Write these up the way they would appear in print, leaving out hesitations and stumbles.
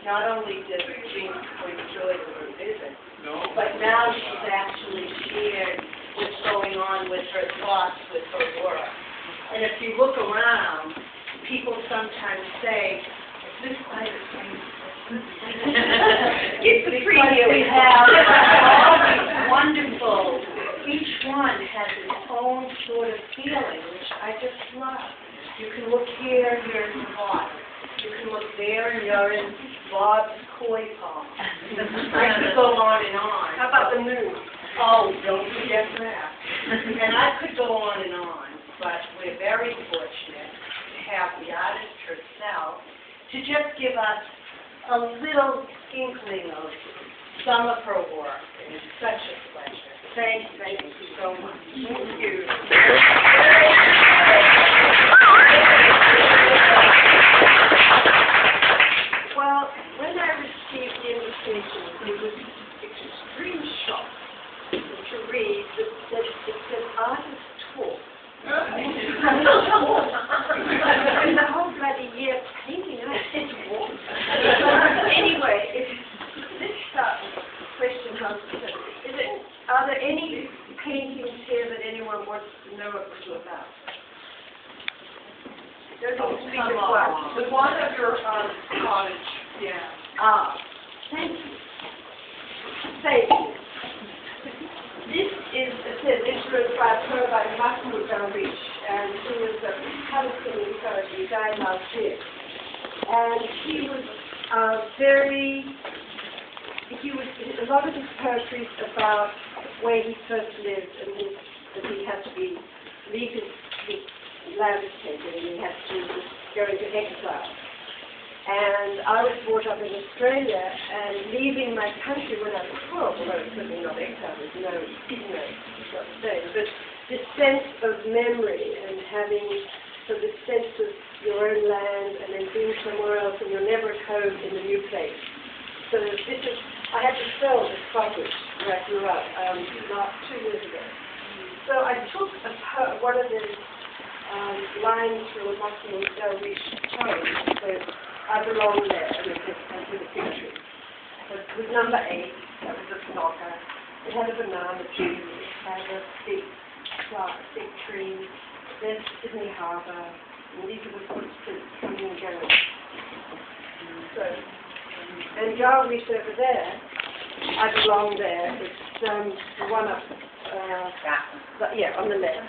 not only does Jinx enjoy the visit, but now she's actually shared what's going on with her thoughts, with her work. And if you look around, people sometimes say, is this by the same It's the preview. We have all these wonderful, each one has its own sort of feeling, which I just love. You can look here, you're in Bob. You can look there, and you're in Bob's koi pond. I could go on and on. How about the moon? Oh, don't forget that. And I could go on and on, but we're very fortunate to have the artist herself to just give us a little inkling of some of her work. And it's such a pleasure. Thank you so much. Thank you. Well, when I received the invitation, it was an extreme shock to read that it said artist talk. And the whole bloody year painting, and I said, what? Anyway, this question comes to are there any paintings here that anyone wants to know what it's about? Don't speak at once. The one of your cottage. Yeah. Ah, thank you. Thank you. This is influenced by a poem by Mahmoud Darwish, and he was a Palestinian poet who died last year. And he was a lot of his poetry is about where he first lived and that he had to leave his landscape and he had to go into exile. And I was brought up in Australia, and leaving my country when I was 12, although it's certainly not exile, there's no such thing, but this sense of memory and having this sense of your own land and then being somewhere else and you're never at home in the new place. So I had to sell this cottage where I grew up about 2 years ago. So I took one of the lines from a Muslim Darwish poem, so I belong there, and it says, with a picture. So it was number 8, that was a knocker. It had a banana tree, it had a big tree, there's Sydney Harbour, and these are the footprints coming and going. So, and Darwish over there, I belong there, it's the one up, on the left.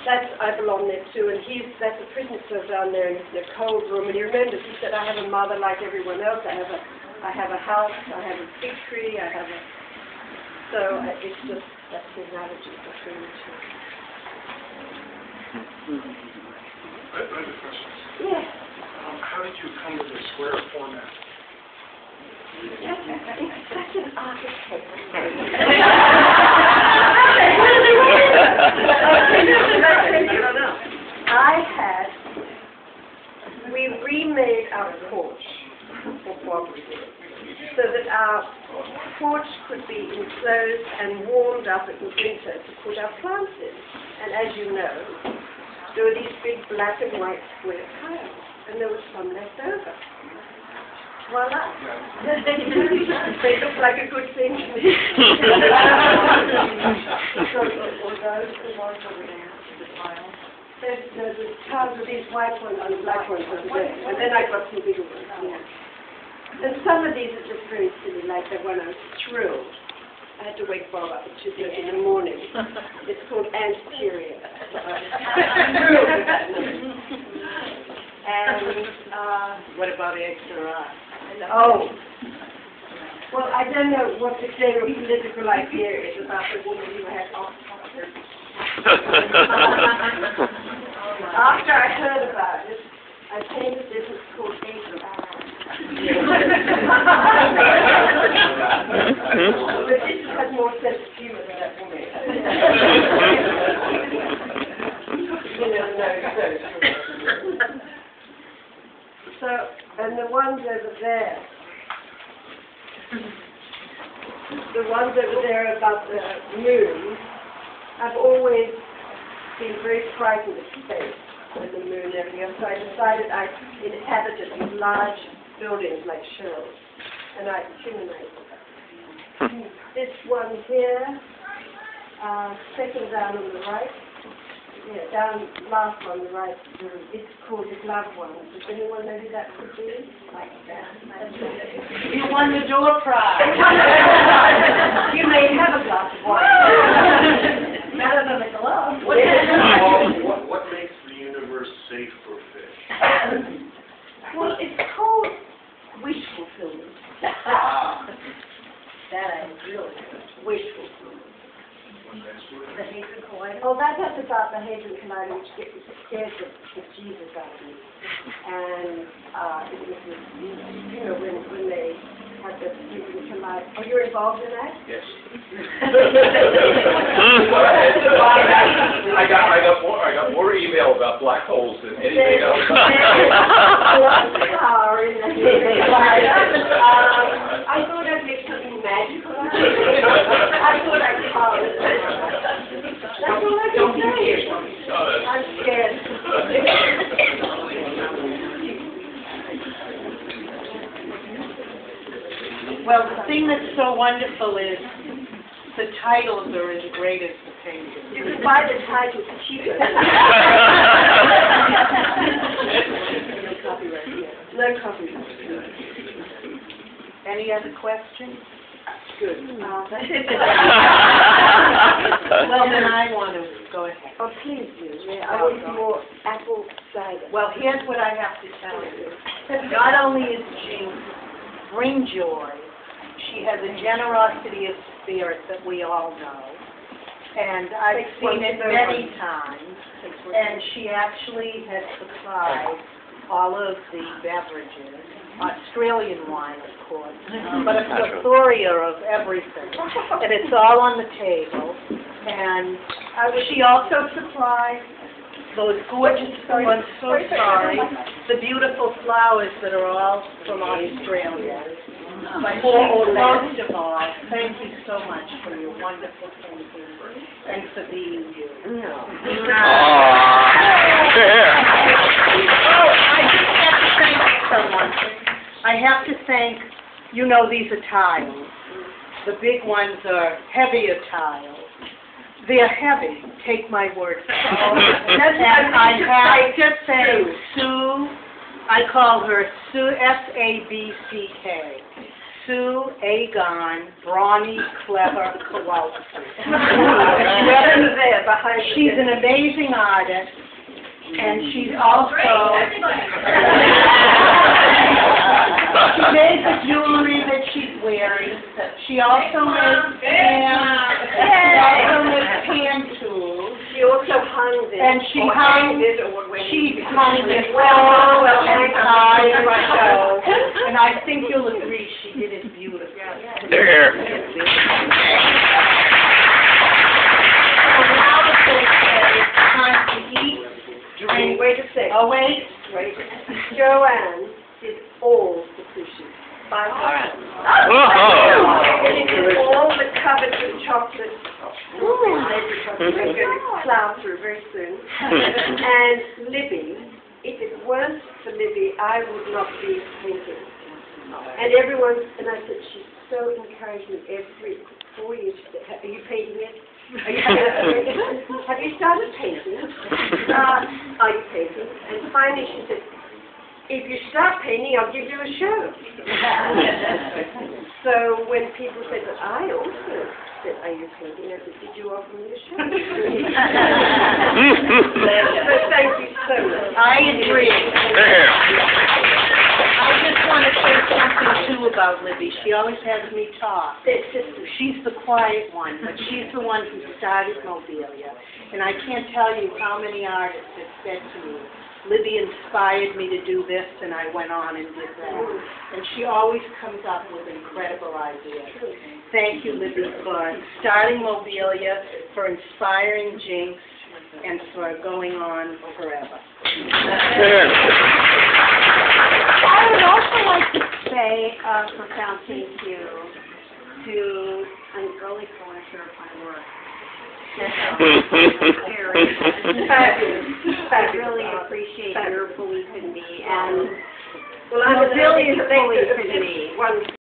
I belong there too, and that's a prison cell down there in the cold room. And he remembers, he said, I have a mother like everyone else. I have a house, I have a big tree, so it's just, that's the analogy between the two. I have a question. Yes. How did you come to the square format? It's such an architect. We remade our porch for Bob so that our porch could be enclosed and warmed up in winter to put our plants in. And as you know, there were these big black and white square tiles, and there was some left over. Voila. They look like a good thing to me. There's tons of these white ones and black ones over there. And then I got some bigger ones. Yeah. And some of these are just very silly, like the one I was thrilled. I had to wake Bob up at 2:30 in the morning. It's called Anterior. And What about the extra eye? oh, well, I don't know what the general political idea is about the woman who had Oxford. After I heard about it, I painted this. It's called April. But this has more sense of humor than that woman. So, and the ones over there, about the moon, I've always been very frightened of space and the moon and everything else, so I decided I inhabited these large buildings like shells, and I accumulate them. This one here, second down on the right, yeah, down last on the right, it's called the glove one. Does anyone know who that could be? Like that. You won the door prize. You may have a glass of wine. Better than a glove. What makes the universe safe for fish? Well, it's called wish fulfillment. That I really Wish fulfillment. The Hadron Collider. Oh, that's about the Hadron Collider, which scares the Jesus out of me. And it was, you know, when they had the Hadron Collider. Oh, you're involved in that? Yes. I got more email about black holes than anything else. A lot of power in the Hadron Collider. I thought I'd make something magical out of it. I thought I'd call it. That's all I can say. I'm scared. Well, the thing that's so wonderful is the titles are as great as the pages. You can buy the title cheaper. No copyright. Yeah. No copyright. Any other questions? Good. Well, then I want to go ahead. Oh, please do. Yeah, I want more apple cider. Well, here's what I have to tell you. Not only is Jinx bring joy, she has a generosity of spirit that we all know. And I've seen it many times. And she actually has supplied all of the beverages, Australian wine, of course, but a plethora of everything. And it's all on the table. And she also supplies those gorgeous, I'm so sorry, the beautiful flowers that are all from Australia. But most of all, thank you so much for your wonderful thinking and for being you. I just have to thank someone. I have to thank, you know, these are tiles. The big ones are heavier tiles. They're heavy, take my word for it. And I have to thank Sue, I call her Sue, S-A-B-C-K. Sue Agon, Brawny, Clever, Kowalski. She's an amazing artist, and she's also, she made the jewelry that she's wearing. She also makes hand tools. She also hung this. And she hung this entire show. And I think you'll agree she did it beautifully. There. So now it's time to eat, drink. Wait a second. Oh, wait. Wait. Joanne did all the sushi. By herself. And it is all the cupboards with chocolate. We're going to plow through very soon. And Libby, if it weren't for Libby, I would not be painting. And everyone, and I said, she's so encouraging every 4 years. She said, are you painting yet? Are you painting? Have you started painting? Are you painting? And finally she said, if you start painting, I'll give you a show. So when people said that, I also said, are you painting? I said, did you offer me a show? So thank you so much. I agree. I just want to say something, too, about Libby. She always has me talk. She's the quiet one, but she's the one who started Mobilia. And I can't tell you how many artists have said to me, Libby inspired me to do this, and I went on and did that. And she always comes up with incredible ideas. Thank you, Libby, for starting Mobilia, for inspiring Jinx, and for going on forever. I would also like to say a profound thank you to an early finisher of my work. I really appreciate your belief in me, and Well, I'm a billion think fully that to me. one